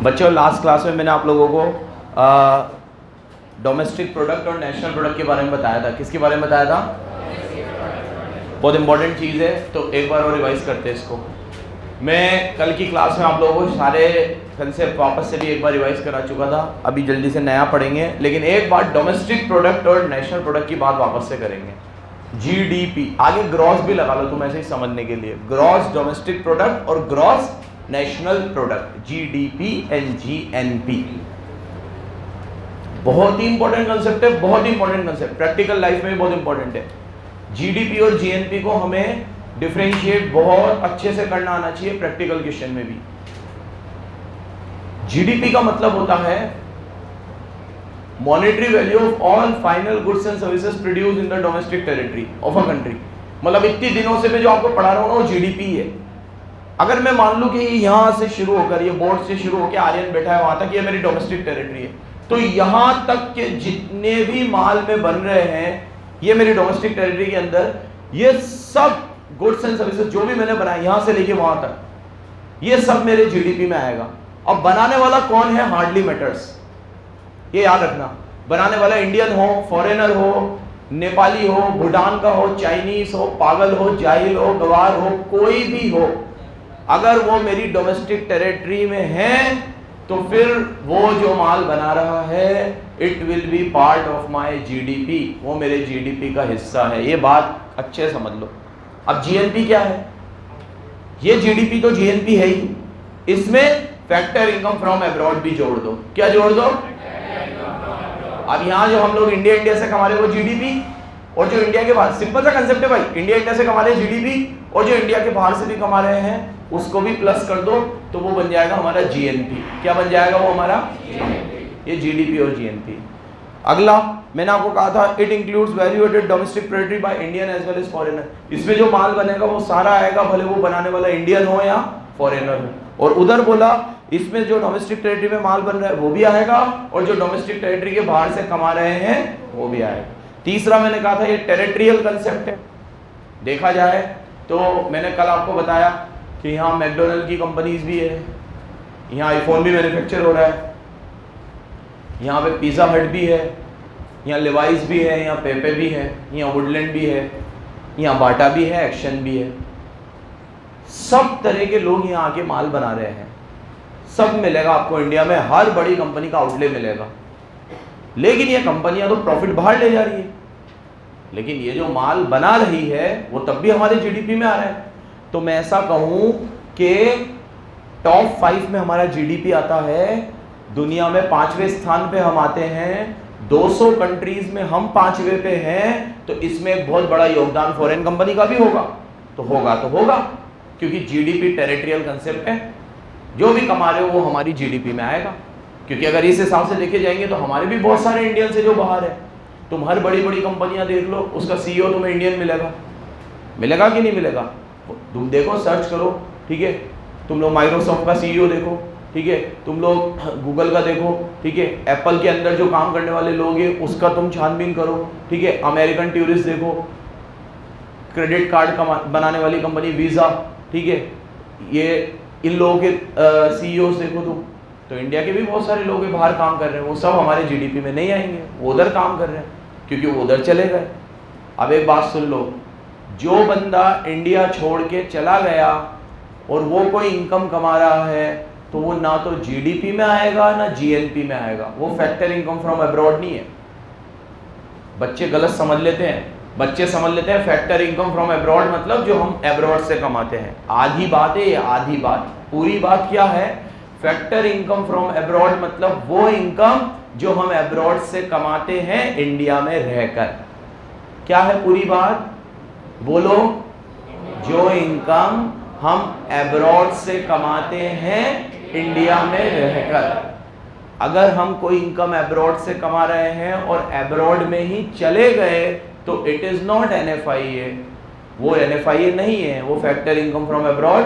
बच्चों, last class में मैंने आप लोगों को डोमेस्टिक प्रोडक्ट और नेशनल प्रोडक्ट के बारे में बताया था। किसके बारे में बताया था? बहुत इंपॉर्टेंट चीज़ है, तो एक बार और रिवाइज करते हैं इसको। मैं कल की क्लास में आप लोगों को सारे कंसेप्ट वापस से भी एक बार रिवाइज करा चुका था। अभी जल्दी से नया पढ़ेंगे, लेकिन एक बार डोमेस्टिक प्रोडक्ट और नेशनल प्रोडक्ट की बात वापस से करेंगे। जीडीपी, आगे ग्रॉस भी लगा लो तुम ऐसे ही समझने के लिए। ग्रॉस डोमेस्टिक प्रोडक्ट और gross national product, GDP and GNP. बहुत ही इंपॉर्टेंट कंसेप्ट है, बहुत ही इंपॉर्टेंट कंसेप्ट, प्रैक्टिकल लाइफ में भी बहुत इंपॉर्टेंट है। जीडीपी और जीएनपी को हमें डिफरेंशिएट बहुत अच्छे से करना आना चाहिए प्रैक्टिकल क्वेश्चन में भी। जीडीपी का मतलब होता है monetary value of all final goods and services produce in the domestic territory of a country. मतलब इतनी दिनों से मैं जो आपको पढ़ा रहा हूं ना, वो जीडीपी है। अगर मैं मान लूं कि यहां से शुरू होकर, ये बोर्ड से शुरू होकर आर्यन बैठा है वहां तक, ये मेरी डोमेस्टिक टेरिटरी है, तो यहां तक के जितने भी माल में बन रहे हैं ये मेरी डोमेस्टिक टेरिटरी के अंदर, ये सब गुड्स एंड सर्विसेज जो भी मैंने बनाए यहां से लेके वहां तक, ये सब मेरे जीडीपी में आएगा। अब बनाने वाला कौन है? हार्डली मैटर्स, ये याद रखना। बनाने वाला इंडियन हो, फॉरेनर हो, नेपाली हो, भूटान का हो, चाइनीज हो, पागल हो, जाहिल हो, गवार हो, कोई भी हो, अगर वो मेरी डोमेस्टिक टेरिटरी में है तो फिर वो जो माल बना रहा है it will be part of my GDP, वो मेरे जीडीपी का हिस्सा है। ये बात अच्छे समझ लो। अब जीएनपी क्या है? ये जीडीपी तो जीएनपी है ही, इसमें फैक्टर इनकम फ्रॉम अब्रॉड भी जोड़ दो। क्या जोड़ दो? अब यहाँ जो हम लोग इंडिया से कमा रहे हैं वो जीडीपी, और जो इंडिया के बाहर, सिंपल सा कंसेप्ट है भाई, इंडिया से कमा रहे हैं जीडीपी, और जो इंडिया के बाहर से भी कमा रहे हैं उसको भी प्लस कर दो तो वो बन जाएगा हमारा जीएनपी। क्या बन जाएगा वो हमारा? ये जीडीपी और जीएनपी। अगला मैंने आपको कहा था it includes value added domestic product by Indian as well as foreigner. इसमें जो माल बनेगा वो सारा आएगा, भले वो बनाने वाला इंडियन हो या फॉरेनर हो। और उधर बोला इसमें जो डोमेस्टिक टेरिटरी में माल बन रहा है वो भी आएगा, और जो डोमेस्टिक टेरिटरी के बाहर से कमा रहे हैं वो भी आएगा। तीसरा मैंने कहा था ये टेरिटरियल कंसेप्ट है। देखा जाए तो मैंने कल आपको बताया कि यहाँ मैकडोनल्ड की कंपनीज भी है, यहाँ आईफोन भी मैन्युफैक्चर हो रहा है, यहाँ पे पिज़्ज़ा हट भी है, यहाँ लिवाइस भी है, यहाँ पेपे भी है, यहाँ वुडलैंड भी है, यहाँ बाटा भी है, एक्शन भी है। सब तरह के लोग यहाँ आके माल बना रहे हैं। सब मिलेगा आपको इंडिया में, हर बड़ी कंपनी का आउटलेट मिलेगा। लेकिन ये कंपनियां तो प्रॉफिट बाहर ले जा रही है, लेकिन ये जो माल बना रही है वो तब भी हमारे जीडीपी में आ रहा है। तो मैं ऐसा कहूं कि टॉप 5 में हमारा जीडीपी आता है, दुनिया में 5वें स्थान पे हम आते हैं, 200 कंट्रीज में हम 5वें पे हैं, तो इसमें एक बहुत बड़ा योगदान फॉरेन कंपनी का भी होगा। तो होगा क्योंकि जीडीपी टेरिटरियल कंसेप्ट है, जो भी कमा रहे हो वो हमारी जीडीपी में आएगा। क्योंकि अगर इस हिसाब से देखे जाएंगे तो हमारे भी बहुत सारे इंडियन से जो बाहर है, तुम हर बड़ी बड़ी कंपनियां देख लो, उसका सीईओ तुम्हें इंडियन मिलेगा कि नहीं मिलेगा? तुम देखो, सर्च करो, ठीक है। तुम लोग माइक्रोसॉफ्ट का सीईओ देखो, ठीक है, तुम लोग गूगल का देखो, ठीक है, एप्पल के अंदर जो काम करने वाले लोग हैं उसका तुम छानबीन करो, ठीक है, अमेरिकन टूरिस्ट देखो, क्रेडिट कार्ड बनाने वाली कंपनी वीज़ा, ठीक है, ये इन लोगों के सीईओज देखो तुम, तो इंडिया के भी बहुत सारे लोग बाहर काम कर रहे हैं, वो सब हमारे जीडीपी में नहीं आएंगे, वो उधर काम कर रहे हैं क्योंकि वो उधर चले गए। अब एक बात सुन लो, जो बंदा इंडिया छोड़ के चला गया और वो कोई इनकम कमा रहा है तो वो ना तो जीडीपी में आएगा ना जीएनपी में आएगा, वो फैक्टर इनकम फ्रॉम अब्रॉड नहीं है। बच्चे गलत समझ लेते हैं, बच्चे समझ लेते हैं फैक्टर इनकम फ्रॉम अब्रॉड मतलब जो हम अब्रॉड से कमाते हैं। आधी बात है ये, आधी बात। पूरी बात क्या है? फैक्टर इनकम फ्रॉम अब्रॉड मतलब वो इनकम जो हम अब्रॉड से कमाते हैं इंडिया में रहकर। क्या है पूरी बात? बोलो। जो इनकम हम अब्रॉड से कमाते हैं इंडिया में रहकर। अगर हम कोई इनकम अब्रॉड से कमा रहे हैं और अब्रॉड में ही चले गए तो इट इज नॉट एनएफआईए, वो एनएफआईए नहीं है, वो factor income from abroad,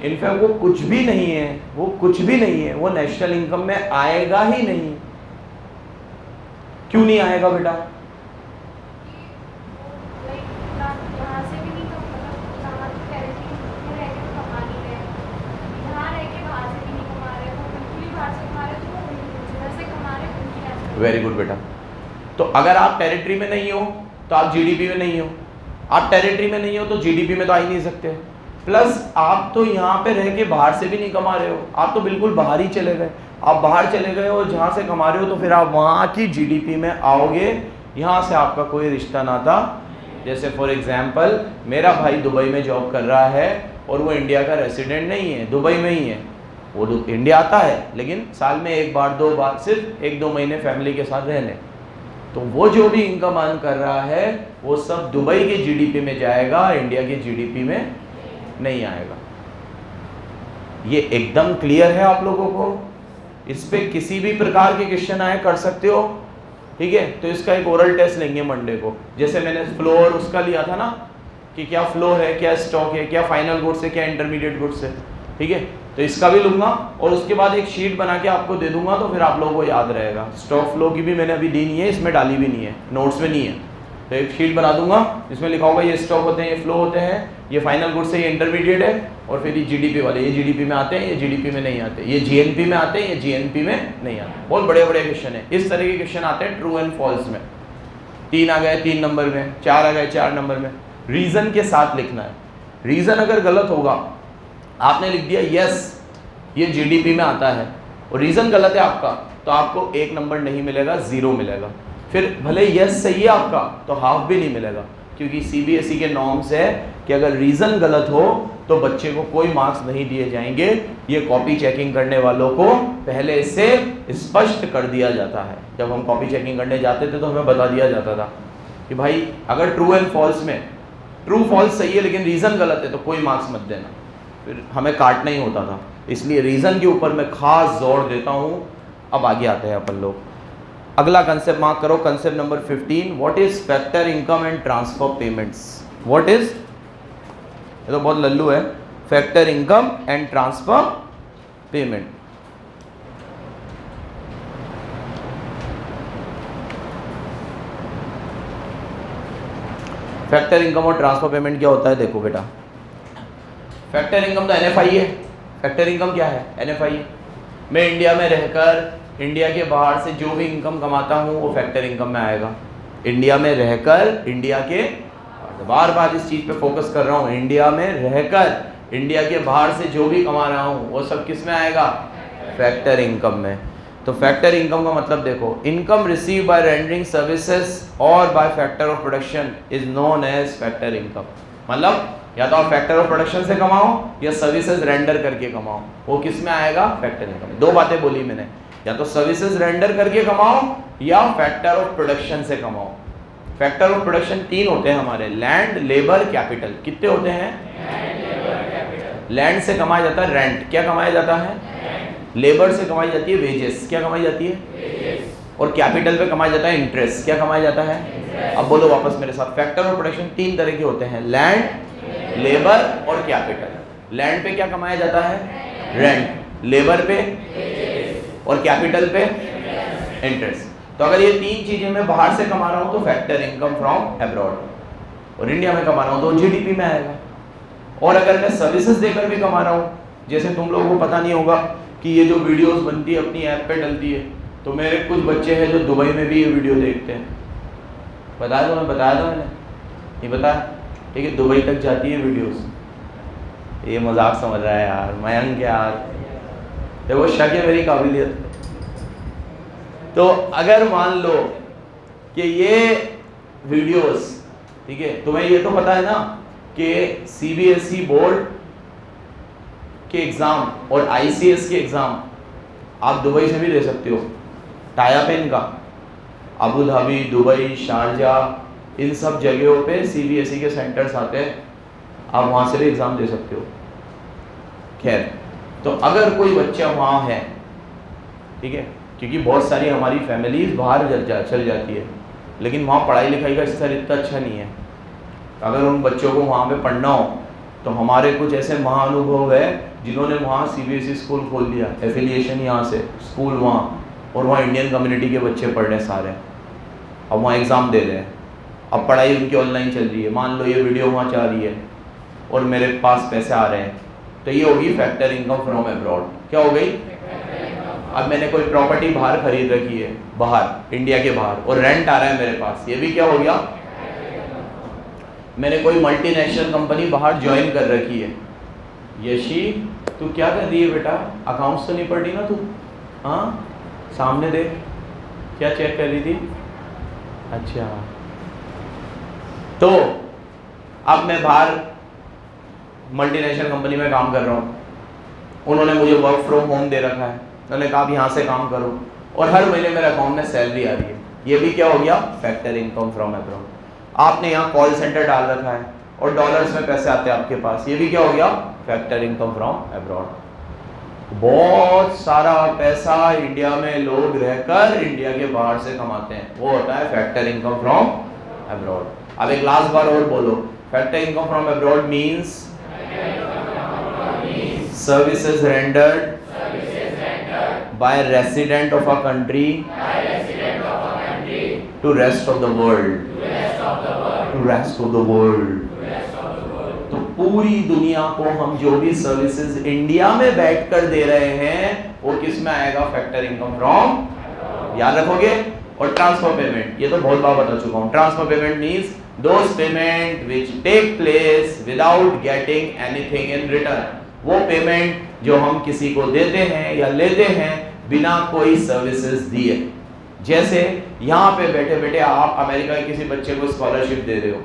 in fact वो कुछ भी नहीं है, वो कुछ भी नहीं है, वो नेशनल इनकम में आएगा ही नहीं। क्यों नहीं आएगा बेटा? वेरी गुड बेटा। तो अगर आप टेरिटरी में नहीं हो तो आप जीडीपी में नहीं हो, आप टेरिटरी में नहीं हो तो जीडीपी में तो आ ही नहीं सकते। प्लस आप तो यहाँ पे रह के बाहर से भी नहीं कमा रहे हो, आप तो बिल्कुल बाहर ही चले गए। आप बाहर चले गए और जहाँ से कमा रहे हो तो फिर आप वहाँ की जीडीपी में आओगे, यहाँ से आपका कोई रिश्ता नाता। जैसे फॉर एग्जांपल मेरा भाई दुबई में जॉब कर रहा है और वो इंडिया का रेसिडेंट नहीं है, दुबई में ही है। वो इंडिया आता है लेकिन साल में एक बार दो बार, सिर्फ 1-2 महीने फैमिली के साथ रहने। तो वो जो भी इनकम अर्न कर रहा है वो सब दुबई के जीडीपी में जाएगा, इंडिया के जीडीपी में नहीं आएगा। ये एकदम क्लियर है आप लोगों को? इस पे किसी भी प्रकार के क्वेश्चन आए कर सकते हो, ठीक है? तो इसका एक ओरल टेस्ट लेंगे मंडे को। जैसे मैंने फ्लो और उसका लिया था ना कि क्या फ्लो है, क्या स्टॉक है, क्या फाइनल गुड्स है, क्या इंटरमीडिएट गुड्स है, ठीक है? तो इसका भी लूंगा और उसके बाद एक शीट बना के आपको दे दूंगा, तो फिर आप लोगों को याद रहेगा। स्टॉक फ्लो की भी मैंने अभी दी नहीं है, इसमें डाली भी नहीं है, नोट्स में नहीं है। तो एक शीट बना दूंगा जिसमें लिखा होगा ये स्टॉक होते हैं, ये फ्लो होते हैं, ये फाइनल गुड्स है, ये इंटरमीडिएट है, और फिर ये जीडीपी वाले, ये जीडीपी में आते हैं, ये जीडीपी में नहीं आते, ये जीएनपी में आते हैं, ये जीएनपी में नहीं आते। बहुत बड़े बड़े क्वेश्चन है। इस तरह के क्वेश्चन आते हैं ट्रू एंड फॉल्स में। 3 आ गए 3 नंबर में, 4 आ गए 4 नंबर में। रीजन के साथ लिखना है। रीजन अगर गलत होगा, आपने लिख दिया यस ये जीडीपी में आता है और रीजन गलत है आपका, तो आपको 1 नंबर नहीं मिलेगा, 0 मिलेगा। फिर भले यस सही है आपका तो हाफ भी नहीं मिलेगा, क्योंकि सीबीएसई के नॉर्म्स है कि अगर रीजन गलत हो तो बच्चे को कोई मार्क्स नहीं दिए जाएंगे। ये कॉपी चेकिंग करने वालों को पहले से स्पष्ट कर दिया जाता है। जब हम कॉपी चेकिंग करने जाते थे तो हमें बता दिया जाता था कि भाई अगर ट्रू एंड फॉल्स में ट्रू फॉल्स सही है लेकिन रीजन गलत है तो कोई मार्क्स मत देना। फिर हमें काटना ही होता था, इसलिए रीजन के ऊपर मैं खास जोर देता हूँ। अब आगे आते हैं अपन लोग। अगला कंसेप्ट मार्क करो, concept number 15। What is factor income and transfer payments? What is, ये तो बहुत लल्लू है, factor income and transfer payment. Factor income और ट्रांसफर पेमेंट क्या होता है? देखो बेटा, फैक्टर इनकम तो एनएफआई है। फैक्टर इनकम क्या है? एनएफआई है। मैं इंडिया में रहकर इंडिया के बाहर से जो भी इनकम कमाता हूँ वो फैक्टर इनकम में आएगा। इंडिया में रहकर इंडिया के, बार बार इस चीज़ पे फोकस कर रहा हूँ, इंडिया में रहकर इंडिया के बाहर से जो भी कमा रहा हूँ वो सब किस में आएगा? फैक्टर इनकम में। तो फैक्टर इनकम का मतलब देखो, income receive by rendering services और by factor of production is known as factor income. मतलब या तो आप फैक्टर ऑफ प्रोडक्शन से कमाओ या सर्विसेज रेंडर करके कमाओ, वो किस में आएगा? फैक्टर इनकम में। 2 बातें बोली मैंने, या तो सर्विसेज रेंडर करके कमाओ या फैक्टर ऑफ प्रोडक्शन से कमाओ। फैक्टर ऑफ प्रोडक्शन 3 होते हैं हमारे, लैंड, लेबर, कैपिटल। कितने होते हैं? लैंड से कमाया जाता है रेंट, क्या कमाया जाता है? लेबर से कमाई जाती है वेजेस, क्या कमाई जाती है? और कैपिटल पे कमाया जाता है इंटरेस्ट, क्या कमाया जाता है? अब बोलो वापस मेरे साथ, फैक्टर ऑफ प्रोडक्शन 3 तरह के होते हैं, लैंड, लेबर और कैपिटल। लैंड पे क्या कमाया जाता है? रेंट। लेबर पे और कैपिटल पे इंटरेस्ट। तो अगर ये 3 चीजें मैं बाहर से कमा रहा हूँ तो फैक्टर इनकम फ्रॉम अब्रॉड, और इंडिया में कमा रहा हूँ तो जीडीपी में आएगा। और अगर मैं सर्विसेज देकर भी कमा रहा हूँ, जैसे तुम लोगों को पता नहीं होगा कि ये जो वीडियोस बनती है अपनी ऐप पे डलती है, तो मेरे कुछ बच्चे हैं जो दुबई में भी ये वीडियो देखते हैं। बताया था मैंने, नहीं बताया? ठीक है, दुबई तक जाती है वीडियोस। ये मजाक समझ रहा है यार मयंक यार, देखो शक है मेरी काबिलियत। तो अगर मान लो कि ये वीडियोस, ठीक है, तुम्हें ये तो पता है ना कि सीबीएसई बोर्ड के एग्ज़ाम और आईसीएस के एग्ज़ाम आप दुबई से भी दे सकते हो। टाई अप है इनका, अबू धाबी, दुबई, शारजाह, इन सब जगहों पे सीबीएसई के सेंटर्स आते हैं, आप वहाँ से भी एग्ज़ाम दे सकते हो। खैर, तो अगर कोई बच्चा वहाँ है, ठीक है, क्योंकि बहुत सारी हमारी फैमिलीज बाहर चल जाती है, लेकिन वहाँ पढ़ाई लिखाई का स्तर इतना अच्छा नहीं है। अगर उन बच्चों को वहाँ पे पढ़ना हो तो हमारे कुछ ऐसे महाअनुभव है जिन्होंने वहाँ सीबीएसई स्कूल खोल दिया, एफिलिएशन यहाँ से, स्कूल वहाँ, और वहाँ इंडियन कम्युनिटी के बच्चे पढ़ रहे हैं सारे, अब वहाँ एग्ज़ाम दे रहे हैं। अब पढ़ाई उनकी ऑनलाइन चल रही है, मान लो ये वीडियो वहाँ जा रही है और मेरे पास पैसे आ रहे हैं, तो ये होगी फैक्टर इनकम फ्रॉम अब्रॉड। क्या हो गई? अब मैंने कोई प्रॉपर्टी बाहर खरीद रखी है, बाहर इंडिया के बाहर, और रेंट आ रहा है मेरे पास, ये भी क्या हो गया? मैंने कोई मल्टीनेशनल कंपनी बाहर ज्वाइन कर रखी है। यशी तू क्या कर रही है बेटा? अकाउंट्स तो नहीं पढ़ रही ना तू? हाँ, सामने देख, क्या चेक कर रही थी? अच्छा, तो अब मैं बाहर मल्टीनेशनल कंपनी में काम कर रहा हूँ, उन्होंने मुझे वर्क फ्रॉम होम दे रखा है, उन्होंने कहा आप यहाँ से काम करो, और हर महीने मेरे अकाउंट में सैलरी आ रही है। ये भी क्या हो गया? Factor income from abroad. आपने यहाँ कॉल सेंटर डाल रखा है और डॉलर्स में पैसे आते हैं आपके पास, ये भी क्या हो गया? Factor income from abroad. बहुत सारा पैसा इंडिया में लोग रहकर इंडिया के बाहर से कमाते हैं, वो होता है फैक्टर इनकम फ्रॉम अब्रॉड। अब एक लास्ट बार और बोलो, factor income from abroad means services rendered by resident of a country to rest of the world, to rest of the world। तो पूरी दुनिया को हम जो भी सर्विसेज इंडिया में बैठकर दे रहे हैं वो किस में आएगा? Factor income from. याद रखोगे। और ट्रांसफर पेमेंट, ये तो बहुत बार बता चुका हूं। Transfer payment means those payment which take place without getting anything in return. वो पेमेंट जो हम किसी को देते हैं या लेते हैं बिना कोई सर्विसेज दिए। जैसे यहाँ पे बैठे बैठे आप अमेरिका के किसी बच्चे को स्कॉलरशिप दे रहे हो,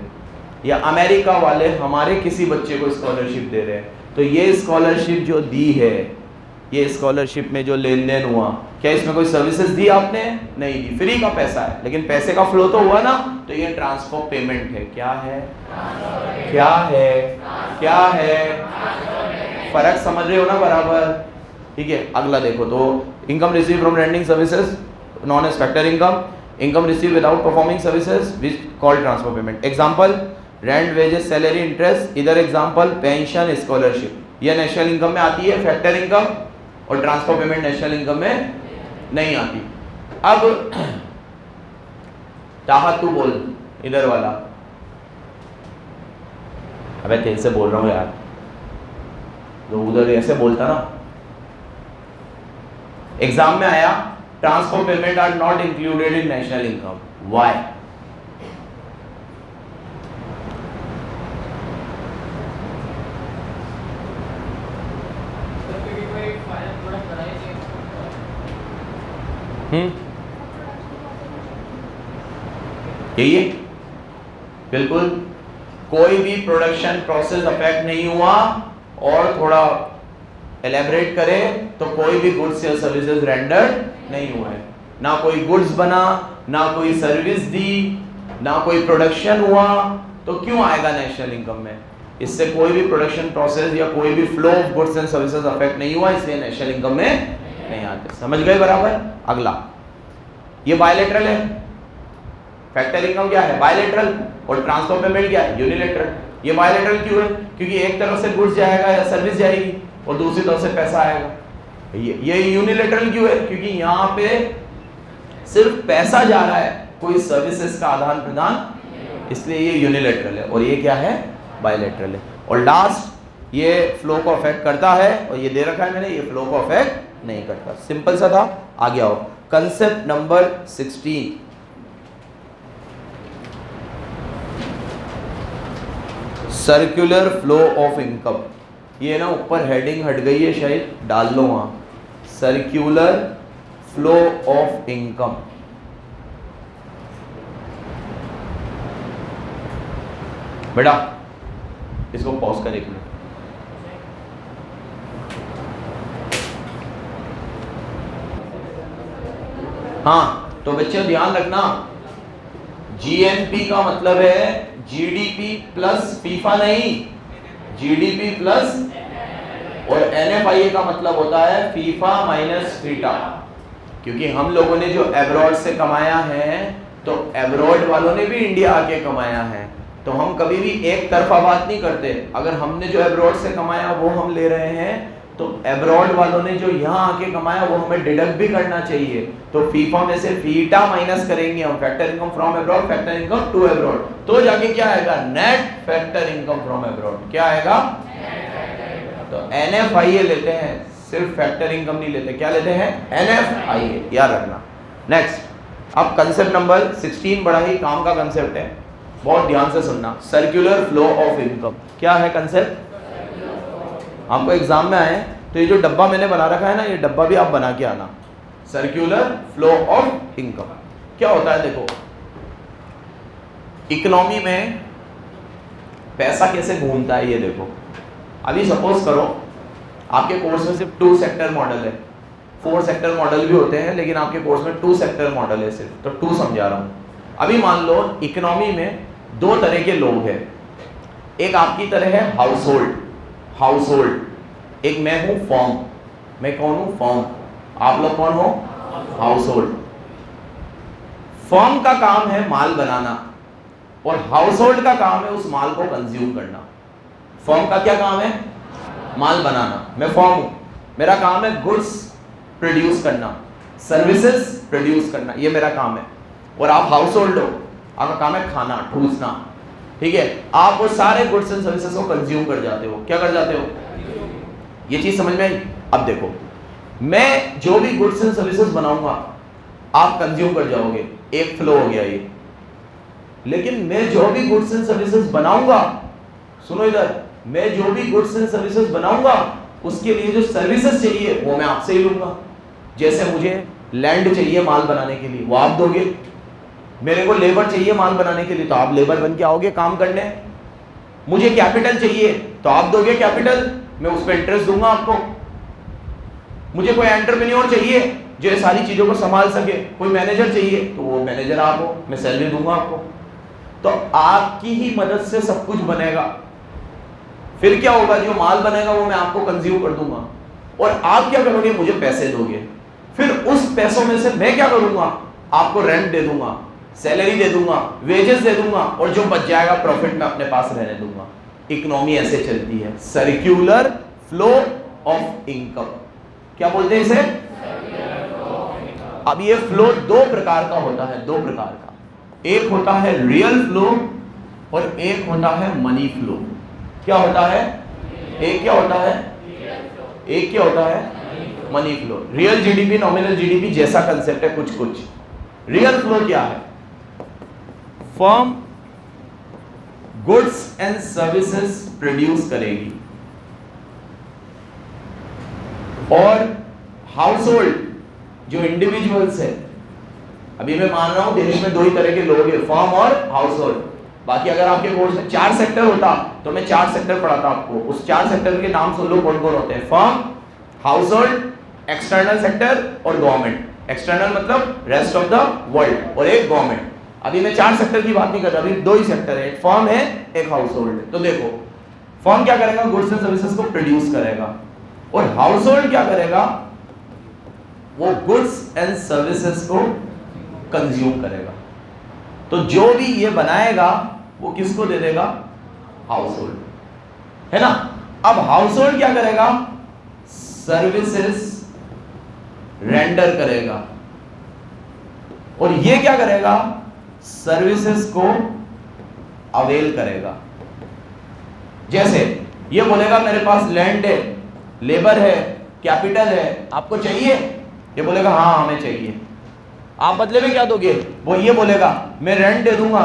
या अमेरिका वाले हमारे किसी बच्चे को स्कॉलरशिप दे रहे हैं, तो ये स्कॉलरशिप जो दी है, ये स्कॉलरशिप में जो लेन देन हुआ, क्या इसमें कोई सर्विसेज दी आपने? नहीं दी, फ्री का पैसा है, लेकिन पैसे का फ्लो तो हुआ ना, तो ये ट्रांसफर पेमेंट है। क्या है? क्या है? क्या है? फर्क समझ रहे हो ना बराबर? ठीक है, अगला देखो तो income receive from rending services known as factor income, income receive without performing services which called transfer payment. Example rent, wages, salary, interest. इधर एग्जांपल पेंशन, स्कॉलरशिप। ये नेशनल इनकम में आती है फैक्टर इनकम, और ट्रांसफर पेमेंट नेशनल इनकम में नहीं आती। अब चाहा तू बोल, इधर वाला। अबे तेरे से बोल रहा हूँ यार, तो उधर ऐसे बोलता ना। एग्जाम में आया transfer payment are not included in national income, why? यही है बिल्कुल। कोई भी प्रोडक्शन प्रोसेस अफेक्ट नहीं हुआ, और थोड़ा एलेबरेट करें तो कोई भी गुड्स या सर्विसेज रेंडर्ड नहीं हुए। ना कोई गुड्स बना, ना कोई सर्विस दी, ना कोई प्रोडक्शन हुआ, तो क्यों आएगा नेशनल इनकम में? इससे कोई भी प्रोडक्शन प्रोसेस या कोई भी flow of goods and services affect नहीं हुआ, इसलिए नेशनल इनकम में नहीं आते। समझ गए बराबर? अगला, ये बायलैटरल है। फैक्टर इनकम क्या है? बायलैटरल। और ट्रांसफर पेमेंट क्या है? यूनिलैटरल। ये बायलैटरल क्यों है? क्योंकि एक तरफ से गुड्स जाएगा या सर्विस जाएगी और दूसरी तरफ से पैसा आएगा। ये यूनिलैटरल क्यों है? क्योंकि यहाँ पे सिर्फ पैसा जा रहा है, कोई सर्विसेज का आदान प्रदान, इसलिए ये यूनिलैटरल है। और ये क्या है? बायलैटरल है। और लास्ट, ये फ्लो को अफेक्ट करता है, और ये दे रखा है मैंने, ये फ्लो को अफेक्ट नहीं करता। सिंपल सा था। आगे आओ, concept number 16, circular flow of income. ये ना ऊपर हेडिंग हट गई है, शायद डाल लो वहां, सर्कुलर फ्लो ऑफ इनकम। बेटा इसको पॉज कर एक मिनट। हाँ, तो बच्चे ध्यान रखना, जीएनपी का मतलब है जीडीपी प्लस फीफा नहीं, जीडीपी प्लस, और एनएफआईए का मतलब होता है फीफा माइनस फीटा। क्योंकि हम लोगों ने जो एब्रॉड से कमाया है, तो एब्रॉड वालों ने भी इंडिया आके कमाया है, तो हम कभी भी एक तरफा बात नहीं करते। अगर हमने जो एब्रॉड से कमाया वो हम ले रहे हैं, तो एब्रॉड वालों ने जो यहाँ आके कमाया वो हमें डिडक्ट भी करना चाहिए। तो फीफा में से फीटा माइनस करेंगे हम, factor income from abroad, factor income to abroad, तो जाके क्या आएगा? Net factor income from abroad. क्या आएगा? तो एनएफआईए लेते हैं, सिर्फ फैक्टर इनकम नहीं लेते, क्या लेते हैं? NFIA, याद रखना। नेक्स्ट, अब कंसेप्ट नंबर 16 बड़ा ही काम का कंसेप्ट है, बहुत ध्यान से सुनना। Circular flow of income. क्या है कंसेप्ट? आपको एग्जाम में आए तो ये जो डब्बा मैंने बना रखा है ना, ये डब्बा भी आप बना के आना। सर्कुलर फ्लो ऑफ इनकम क्या होता है? देखो, इकोनॉमी में पैसा कैसे घूमता है ये देखो। अभी सपोज करो आपके कोर्स में सिर्फ 2 सेक्टर मॉडल है, 4 सेक्टर मॉडल भी होते हैं, लेकिन आपके कोर्स में 2 सेक्टर मॉडल है सिर्फ, तो 2 समझा रहा हूं। अभी मान लो इकोनॉमी में 2 तरह के लोग हैं। एक आपकी तरह है हाउसहोल्ड, एक मैं हूं फॉर्म। मैं कौन हूं? फॉर्म। आप लोग कौन हो? हाउसहोल्ड। फॉर्म का काम है माल बनाना और हाउसहोल्ड का काम है उस माल को कंज्यूम करना। फॉर्म का क्या काम है? माल बनाना। मैं फॉर्म हूं, मेरा काम है गुड्स प्रोड्यूस करना, सर्विसेज प्रोड्यूस करना, ये मेरा काम है। और आप हाउसहोल्ड हो, आपका काम है खाना, ठूसना, ठीक है? आप वो सारे गुड्स एंड सर्विसेज को कंज्यूम कर जाते हो। क्या कर जाते हो? ये चीज समझ में आई? अब देखो, मैं जो भी गुड्स एंड सर्विसेज बनाऊंगा आप कंज्यूम कर जाओगे, एक फ्लो हो गया ये। लेकिन मैं जो भी गुड्स एंड सर्विसेज बनाऊंगा, सुनो इधर, मैं जो भी गुड्स एंड सर्विसेज बनाऊंगा उसके लिए जो सर्विसेज चाहिए वो मैं आपसे ही लूंगा। जैसे मुझे लैंड चाहिए माल बनाने के लिए, वो आप दोगे। मेरे को लेबर चाहिए माल बनाने के लिए, तो आप लेबर बन के आओगे काम करने। मुझे कैपिटल चाहिए तो आप दोगे कैपिटल, मैं उस पर इंटरेस्ट दूंगा आपको। मुझे कोई एंटरप्रेन्योर चाहिए जो ये सारी चीजों को संभाल सके, कोई मैनेजर चाहिए तो वो मैनेजर आप हो, मैं सैलरी दूंगा आपको। तो आपकी ही मदद से सब कुछ बनेगा। फिर क्या होगा? जो माल बनेगा वो मैं आपको कंज्यूम कर दूंगा और आप क्या करोगे? मुझे पैसे दोगे। फिर उस पैसों में से मैं क्या करूंगा? आपको रेंट दे दूंगा, सैलरी दे दूंगा, वेजेस दे दूंगा और जो बच जाएगा प्रॉफिट में अपने पास रहने दूंगा। इकोनॉमी ऐसे चलती है, सर्कुलर फ्लो ऑफ इनकम। क्या बोलते हैं इसे? अब ये फ्लो 2 प्रकार का होता है, 2 प्रकार का। एक होता है रियल फ्लो और एक होता है मनी फ्लो। क्या होता है? एक क्या होता है? एक क्या होता है? Money flow. Real GDP, nominal GDP जैसा कंसेप्ट है कुछ कुछ। रियल फ्लो क्या है? Firm goods and services produce करेगी और हाउसहोल्ड जो इंडिविजुअल्स है, अभी मैं मान रहा हूं देश में 2 ही तरह के लोग हैं, फर्म और हाउसहोल्ड। बाकी अगर आपके कोर्स में 4 सेक्टर होता तो मैं 4 सेक्टर पढ़ाता आपको। उस 4 सेक्टर के नाम सुन लो कौन कौन होते हैं? फर्म, हाउसहोल्ड, एक्सटर्नल सेक्टर और गवर्नमेंट। एक्सटर्नल मतलब रेस्ट ऑफ द वर्ल्ड और एक गवर्नमेंट। अभी मैं 4 सेक्टर की बात नहीं कर रहा, अभी 2 ही सेक्टर है, एक फर्म है एक हाउसहोल्ड है। तो देखो, फर्म क्या करेगा? गुड्स एंड सर्विसेज को प्रोड्यूस करेगा और हाउसहोल्ड क्या करेगा? वो गुड्स एंड सर्विसेज को कंज्यूम करेगा। तो जो भी ये बनाएगा वो किसको दे देगा? हाउसहोल्ड, है ना? अब हाउसहोल्ड क्या करेगा? सर्विसेज रेंडर करेगा और ये क्या करेगा? सर्विसेज को अवेल करेगा। जैसे ये बोलेगा मेरे पास लैंड है, लेबर है, कैपिटल है, आपको चाहिए? ये बोलेगा हाँ हमें चाहिए। आप बदले में क्या दोगे? वो ये बोलेगा मैं रेंट दे दूंगा,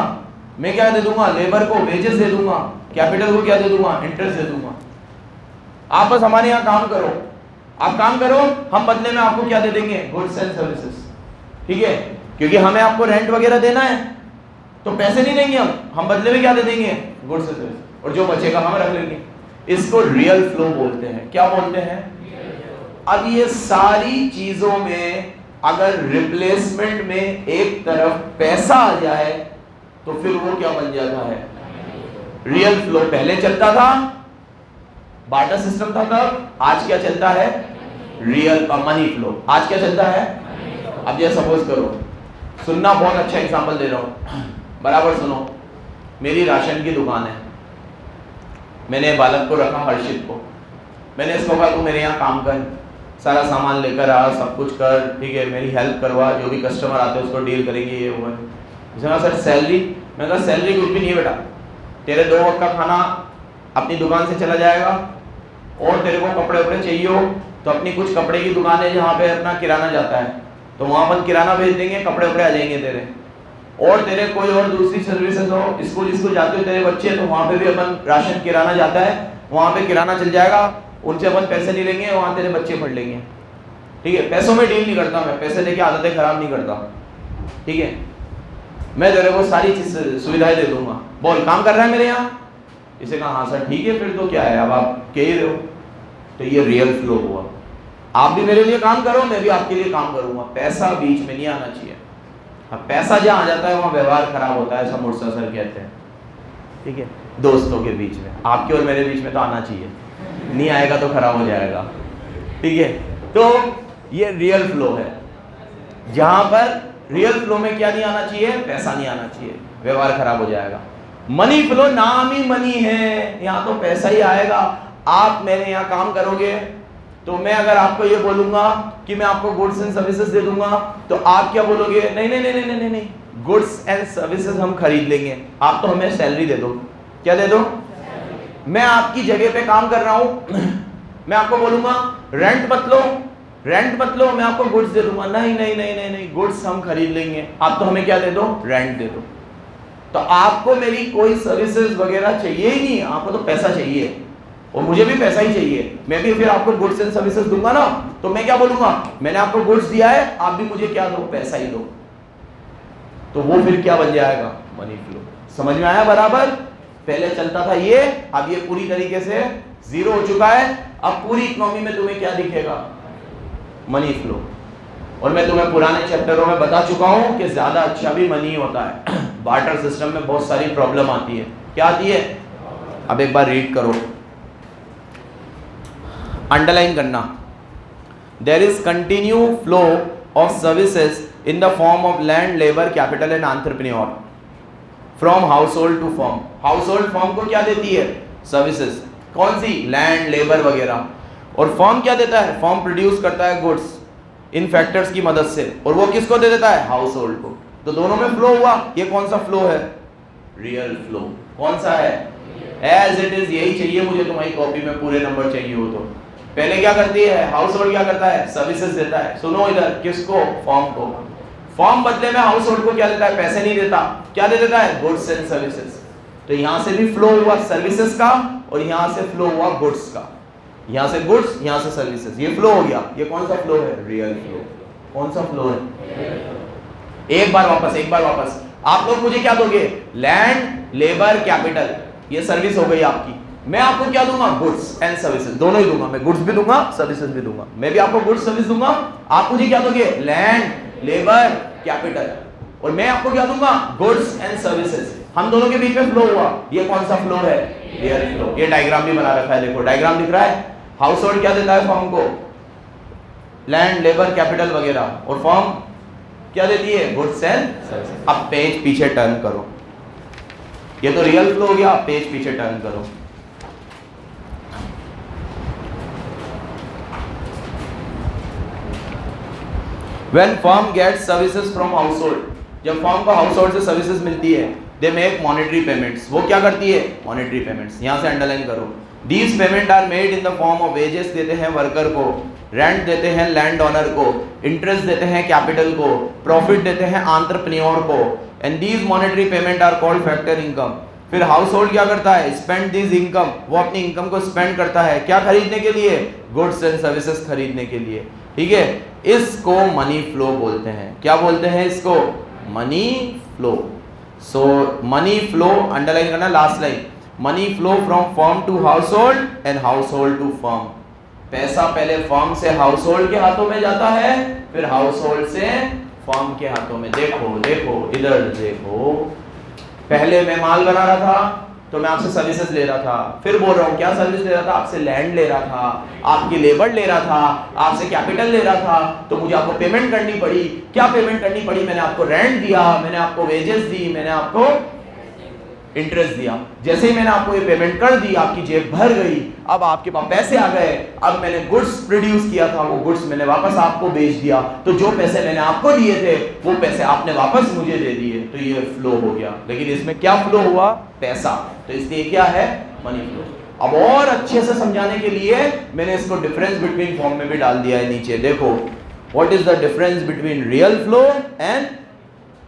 मैं क्या दे दूंगा? लेबर को वेजेस दे दूंगा, कैपिटल को क्या दे दूंगा? इंटरेस्ट दे दूंगा। आप बस हमारे यहाँ काम करो, आप काम करो, हम बदले में आपको क्या दे देंगे? गुड्स एंड सर्विसेज, ठीक है? क्योंकि हमें आपको रेंट वगैरह देना है तो पैसे नहीं देंगे हम बदले में क्या दे देंगे? गुड्स एंड सर्विसेज, और जो बचेगा हम रख लेंगे। इसको रियल फ्लो बोलते हैं। क्या बोलते हैं? अब ये सारी चीजों में अगर रिप्लेसमेंट में एक तरफ पैसा आ जाए तो फिर वो क्या बन जाता है? Real flow. पहले चलता था बार्टर सिस्टम था तब, आज क्या चलता है? Real money flow. आज क्या चलता है? अब ये सपोज करो, सुनना, बहुत अच्छा एग्जांपल दे रहा हूं, बराबर सुनो। मेरी राशन की दुकान है, मैंने बालक को रखा, हर्षित को। मैंने इसको कहा तू मेरे यहाँ काम कर, सारा सामान लेकर आ, सब कुछ कर, ठीक है, मेरी हेल्प करवा, जो भी कस्टमर आते हैं उसको डील करेंगे, ये वो। उसने कहा सर सैलरी? मैं कहा सैलरी कुछ भी नहीं है बेटा, तेरे 2 वक्त का खाना अपनी दुकान से चला जाएगा और तेरे को कपड़े वपड़े चाहिए हो तो अपनी कुछ कपड़े की दुकान है जहाँ पे अपना किराना जाता है, तो वहाँ अपन किराना भेज देंगे, कपड़े वपड़े आ जाएंगे तेरे। और तेरे कोई और दूसरी सर्विसेज हो, स्कूल जाते हो तेरे बच्चे, तो वहाँ पे भी अपन राशन किराना जाता है, वहाँ पे किराना चल जाएगा, उनसे अपन पैसे नहीं लेंगे, वहाँ तेरे बच्चे पढ़ लेंगे। ठीक है, पैसों में डील नहीं करता मैं, पैसे देके आदतें खराब नहीं करता। ठीक है, मैं तेरे को सारी चीज सुविधाएं दे दूंगा, बोल काम कर रहा है मेरे यहाँ। इसे कहा हाँ सर ठीक है, फिर तो क्या है, अब आप कह ही रहे हो। तो ये रियल फ्लो हुआ, आप भी मेरे लिए काम करो, मैं भी आपके लिए काम करूंगा। पैसा बीच में नहीं आना चाहिए। अब पैसा जहाँ आ जाता है वहाँ व्यवहार खराब होता है, ऐसा मुर्सा सर कहते हैं। ठीक है, दोस्तों के बीच में, आपके और मेरे बीच में तो आना चाहिए, नहीं आएगा तो खराब हो जाएगा। ठीक है, तो ये रियल फ्लो है, जहां पर रियल फ्लो में क्या नहीं आना चाहिए, पैसा नहीं आना चाहिए, व्यवहार खराब हो जाएगा। मनी फ्लो नाम ही मनी है, यहाँ तो पैसा ही आएगा। आप मेरे यहाँ काम करोगे तो मैं अगर आपको ये बोलूंगा कि मैं आपको गुड्स एंड सर्विसेज दे दूंगा, तो आप क्या बोलोगे, नहीं नहीं नहीं नहीं नहीं नहीं, गुड्स एंड सर्विसेज हम खरीद लेंगे, आप तो हमें सैलरी दे दो। क्या दे दो? मैं आपकी जगह पे काम कर रहा हूं, मैं आपको बोलूंगा रेंट मत लो, रेंट मत लो, मैं आपको गुड्स दे दूंगा। नहीं नहीं नहीं नहीं नहीं, गुड्स हम खरीद लेंगे, आप तो हमें क्या दे दो, रेंट दे दो। तो आपको मेरी कोई सर्विसेज वगैरह चाहिए ही नहीं, आपको तो पैसा चाहिए, और मुझे भी पैसा ही चाहिए। मैं भी फिर आपको गुड्स एंड सर्विसेज दूंगा ना, तो मैं क्या बोलूंगा, मैंने आपको गुड्स दिया है, आप भी मुझे क्या दो, पैसा ही दो। तो वो फिर क्या बन जाएगा, मनी फ्लो। समझ में आया बराबर? पहले चलता था ये, अब ये पूरी तरीके से जीरो हो चुका है। अब पूरी इकोनॉमी में तुम्हें क्या दिखेगा, मनी फ्लो। और मैं तुम्हें पुराने चैप्टरों में बता चुका हूं कि ज्यादा अच्छा भी मनी होता है। बार्टर सिस्टम में बहुत सारी प्रॉब्लम आती है। क्या आती है? अब एक बार रीड करो, अंडरलाइन करना। There is continue flow of services in the form of land, labour, capital and entrepreneur from household to firm. Household firm को क्या देती है, सर्विसेज। कौन सी? लैंड, लेबर वगैरह। और फर्म क्या देता है, फर्म प्रोड्यूस करता है गुड्स इन फैक्टर्स की मदद से, और वो किसको दे देता है, हाउस होल्ड को। तो दोनों में फ्लो हुआ। ये कौन सा फ्लो है, रियल फ्लो। कौन सा है, एज इट इज। यही चाहिए मुझे तुम्हारी कॉपी में, पूरे नंबर चाहिए हो तो। पहले क्या करती है, हाउस होल्ड क्या करता है, सर्विसेज देता है। सुनो इधर, किसको, फर्म को। फर्म बदले में हाउस होल्ड को क्या देता है, पैसे नहीं देता, क्या दे देता है, गुड्स एंड सर्विसेज। तो यहां से भी फ्लो हुआ सर्विसेज का, और यहां से फ्लो हुआ गुड्स का। यहां से गुड्स, यहां से सर्विसेज, ये फ्लो हो गया। ये कौन सा फ्लो है, रियल फ्लो। कौन सा फ्लो है? एक बार वापस आप लोग मुझे क्या दोगे, लैंड, लेबर, कैपिटल, ये सर्विस हो गई आपकी। मैं आपको क्या दूंगा, गुड्स एंड सर्विसेज, दोनों ही दूंगा। मैं गुड्स भी दूंगा, सर्विसेज भी दूंगा। मैं भी आपको गुड्स सर्विस दूंगा, आप मुझे क्या दोगे, लैंड, लेबर, कैपिटल, और मैं आपको क्या दूंगा, गुड्स एंड सर्विसेज। हम दोनों के बीच में फ्लो हुआ। ये कौन सा फ्लो है, रियल फ्लो। ये डायग्राम भी बना रखा है, देखो डायग्राम दिख रहा है। हाउस होल्ड क्या देता है फर्म को, लैंड, लेबर, कैपिटल वगैरह, और फर्म क्या देती है, गुड्स एंड सर्विसेज। अब पेज पीछे टर्न करो, ये तो रियल फ्लो हो गया। पेज पीछे टर्न करो, When firm gets services from household, जब फर्म को हाउस होल्ड से सर्विसेज मिलती है, दे मेक मॉनेटरी पेमेंट्स। वो क्या करती है, मॉनेटरी पेमेंट्स। यहां से अंडरलाइन करो, these payment are made in the form of wages देते हैं वर्कर को, रेंट देते हैं लैंड ओनर को, इंटरेस्ट देते हैं कैपिटल को, प्रॉफिट देते हैं एंटरप्रेन्योर को, and these monetary payment are called factor income. फिर हाउस होल्ड क्या करता है, स्पेंड दिस इनकम, वो अपनी इनकम को स्पेंड करता है क्या खरीदने के लिए, गुड्स एंड सर्विसेज खरीदने के लिए। ठीक है, इसको मनी फ्लो बोलते हैं। क्या बोलते हैं इसको, money flow. So money flow, underline करना last line, money flow from firm to household and household to firm. पैसा पहले फर्म से हाउस होल्ड के हाथों में जाता है, फिर हाउस होल्ड से फर्म के हाथों में। देखो देखो इधर देखो, पहले मैं माल बना रहा था तो मैं आपसे सर्विसेज ले रहा था, फिर बोल रहा हूँ क्या सर्विस ले रहा था, आपसे लैंड ले रहा था, आपकी लेबर ले रहा था, आपसे कैपिटल ले रहा था, तो मुझे आपको पेमेंट करनी पड़ी। क्या पेमेंट करनी पड़ी, मैंने आपको रेंट दिया, मैंने आपको वेजेस दी, मैंने आपको इंटरेस्ट दिया। जैसे ही मैंने आपको ये पेमेंट कर दी, आपकी जेब भर गई, अब आपके पास पैसे आ गए। अब मैंने गुड्स प्रोड्यूस किया था, वो गुड्स मैंने वापस आपको बेच दिया, तो जो पैसे मैंने आपको दिए थे वो पैसे आपने वापस मुझे दे दिए, तो ये फ्लो हो गया। लेकिन इसमें क्या फ्लो हुआ, पैसा। तो इसलिए क्या है, मनी फ्लो। अब और अच्छे से समझाने के लिए मैंने इसको डिफरेंस बिटवीन फॉर्म में भी डाल दिया है नीचे। देखो, what is the difference between real flow and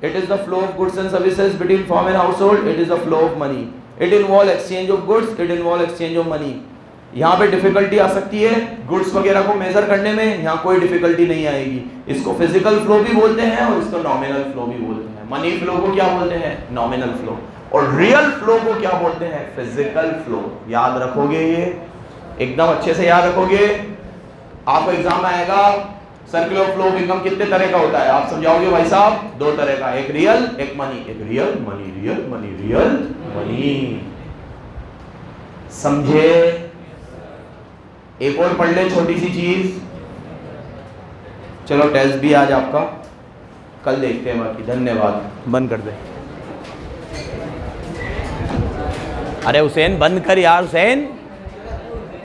it is the flow of goods and services between form and house hold, it is the flow of money, it involve exchange of goods, it involve exchange of money. यहाँ पे difficulty आ सकती है goods वगैरह को major करने में, यहाँ कोई डिफिकल्टी नहीं आएगी। इसको फिजिकल फ्लो भी बोलते हैं और इसको नॉमिनल फ्लो भी बोलते हैं। मनी फ्लो को क्या बोलते हैं? Nominal flow. और रियल फ्लो को क्या बोलते हैं? Physical flow. याद रखोगे, ये एकदम अच्छे से याद रखोगे। आपको एग्जाम में आएगा सर्कुलर फ्लो ऑफ इनकम कितने तरह का होता है, आप समझाओगे भाई साहब? 2 तरह का, एक रियल एक मनी। एक real money, real money, real money. समझे? एक और पढ़ ले छोटी सी चीज। चलो टेस्ट भी आज आपका, कल देखते हैं बाकी। धन्यवाद। बंद कर दे। अरे हुसैन बंद कर यार, हुसैन।